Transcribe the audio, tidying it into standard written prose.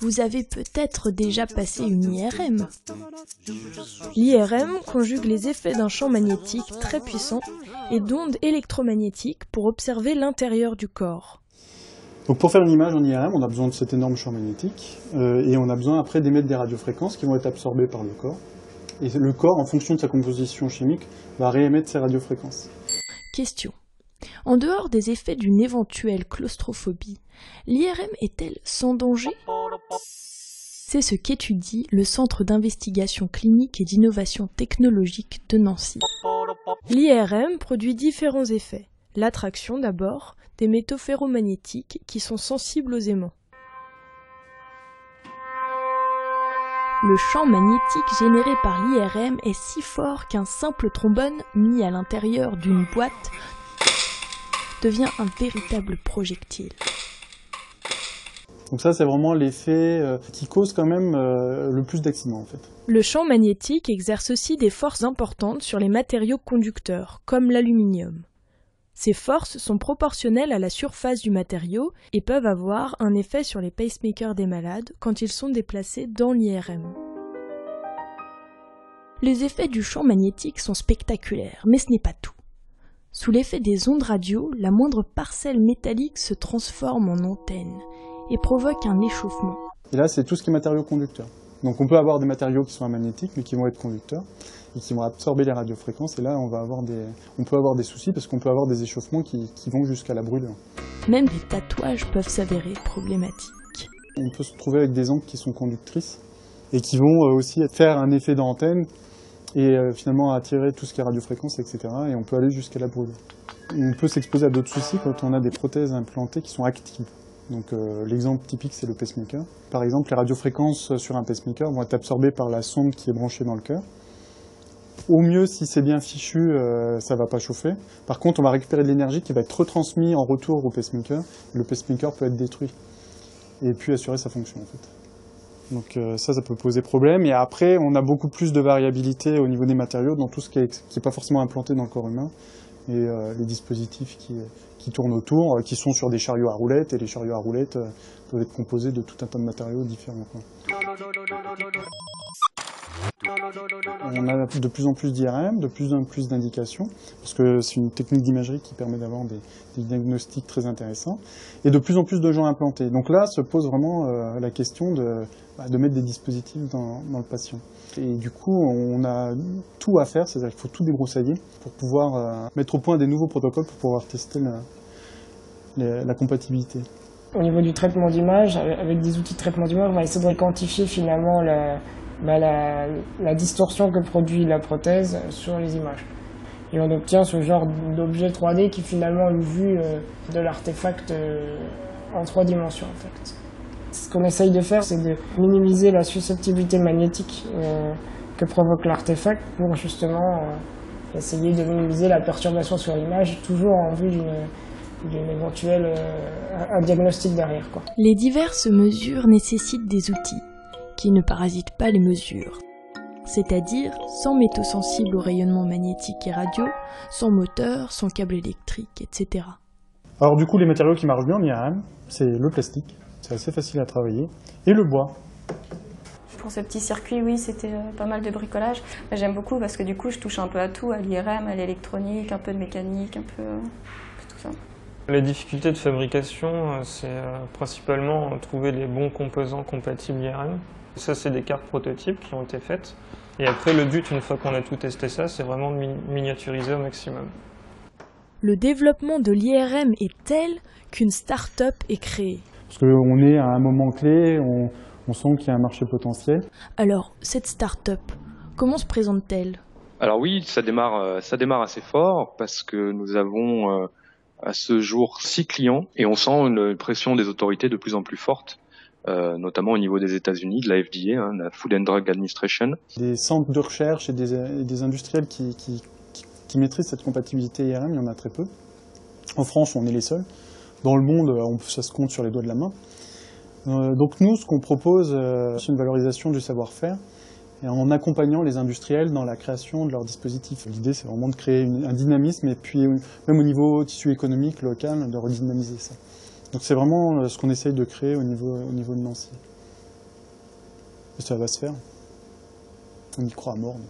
Vous avez peut-être déjà passé une IRM. L'IRM conjugue les effets d'un champ magnétique très puissant et d'ondes électromagnétiques pour observer l'intérieur du corps. Donc pour faire une image en IRM, on a besoin de cet énorme champ magnétique et on a besoin après d'émettre des radiofréquences qui vont être absorbées par le corps. Et le corps, en fonction de sa composition chimique, va réémettre ces radiofréquences. Question. En dehors des effets d'une éventuelle claustrophobie, l'IRM est-elle sans danger ? C'est ce qu'étudie le Centre d'investigation clinique et d'innovation technologique de Nancy. L'IRM produit différents effets. L'attraction d'abord, des métaux ferromagnétiques qui sont sensibles aux aimants. Le champ magnétique généré par l'IRM est si fort qu'un simple trombone mis à l'intérieur d'une boîte devient un véritable projectile. Donc ça, c'est vraiment l'effet qui cause quand même le plus d'accidents en fait. Le champ magnétique exerce aussi des forces importantes sur les matériaux conducteurs, comme l'aluminium. Ces forces sont proportionnelles à la surface du matériau et peuvent avoir un effet sur les pacemakers des malades quand ils sont déplacés dans l'IRM. Les effets du champ magnétique sont spectaculaires, mais ce n'est pas tout. Sous l'effet des ondes radio, la moindre parcelle métallique se transforme en antenne et provoque un échauffement. Et là, c'est tout ce qui est matériaux conducteurs. Donc on peut avoir des matériaux qui sont amagnétiques, mais qui vont être conducteurs, et qui vont absorber les radiofréquences, et là on peut avoir des soucis, parce qu'on peut avoir des échauffements qui vont jusqu'à la brûlure. Même les tatouages peuvent s'avérer problématiques. On peut se trouver avec des encres qui sont conductrices, et qui vont aussi faire un effet d'antenne, et finalement attirer tout ce qui est radiofréquence, etc., et on peut aller jusqu'à la brûlure. On peut s'exposer à d'autres soucis quand on a des prothèses implantées qui sont actives. Donc l'exemple typique, c'est le pacemaker. Par exemple, les radiofréquences sur un pacemaker vont être absorbées par la sonde qui est branchée dans le cœur. Au mieux, si c'est bien fichu, ça ne va pas chauffer. Par contre, on va récupérer de l'énergie qui va être retransmise en retour au pacemaker. Le pacemaker peut être détruit et puis assurer sa fonction en fait. Donc ça peut poser problème. Et après, on a beaucoup plus de variabilité au niveau des matériaux dans tout ce qui n'est pas forcément implanté dans le corps humain. Et les dispositifs qui tournent autour, qui sont sur des chariots à roulettes, et les chariots à roulettes peuvent être composés de tout un tas de matériaux différents. On a de plus en plus d'IRM, de plus en plus d'indications, parce que c'est une technique d'imagerie qui permet d'avoir des diagnostics très intéressants, et de plus en plus de gens implantés. Donc là se pose vraiment la question de mettre des dispositifs dans le patient. Et du coup, on a tout à faire, c'est-à-dire qu'il faut tout débroussailler pour pouvoir mettre au point des nouveaux protocoles pour pouvoir tester la compatibilité. Au niveau du traitement d'image, avec des outils de traitement d'image, on va essayer de quantifier finalement la distorsion que produit la prothèse sur les images. Et on obtient ce genre d'objet 3D qui finalement est une vue de l'artefact en 3 dimensions en fait. Ce qu'on essaye de faire, c'est de minimiser la susceptibilité magnétique que provoque l'artefact pour justement essayer de minimiser la perturbation sur l'image, toujours en vue d'une éventuelle un diagnostic derrière, quoi. Les diverses mesures nécessitent des outils qui ne parasitent pas les mesures, c'est-à-dire sans métaux sensibles au rayonnement magnétique et radio, sans moteur, sans câble électrique, etc. Alors du coup, les matériaux qui marchent bien en IRM, c'est le plastique. C'est assez facile à travailler. Et le bois. Pour ce petit circuit, oui, c'était pas mal de bricolage. J'aime beaucoup parce que du coup, je touche un peu à tout, à l'IRM, à l'électronique, un peu de mécanique, un peu tout ça. Les difficultés de fabrication, c'est principalement trouver les bons composants compatibles IRM. Ça, c'est des cartes prototypes qui ont été faites. Et après, le but, une fois qu'on a tout testé ça, c'est vraiment de miniaturiser au maximum. Le développement de l'IRM est tel qu'une start-up est créée. Parce qu'on est à un moment clé, on sent qu'il y a un marché potentiel. Alors, cette start-up, comment se présente-t-elle ? Alors oui, ça démarre assez fort parce que nous avons à ce jour 6 clients et on sent une pression des autorités de plus en plus forte, notamment au niveau des États-Unis, de la FDA, la Food and Drug Administration. Des centres de recherche et des industriels qui maîtrisent cette compatibilité IRM, il y en a très peu. En France, on est les seuls. Dans le monde, ça se compte sur les doigts de la main. Donc nous, ce qu'on propose, c'est une valorisation du savoir-faire et en accompagnant les industriels dans la création de leurs dispositifs. L'idée, c'est vraiment de créer un dynamisme et puis même au niveau tissu économique local, de redynamiser ça. Donc c'est vraiment ce qu'on essaye de créer au niveau de Nancy. Et ça va se faire. On y croit à mort. Mais...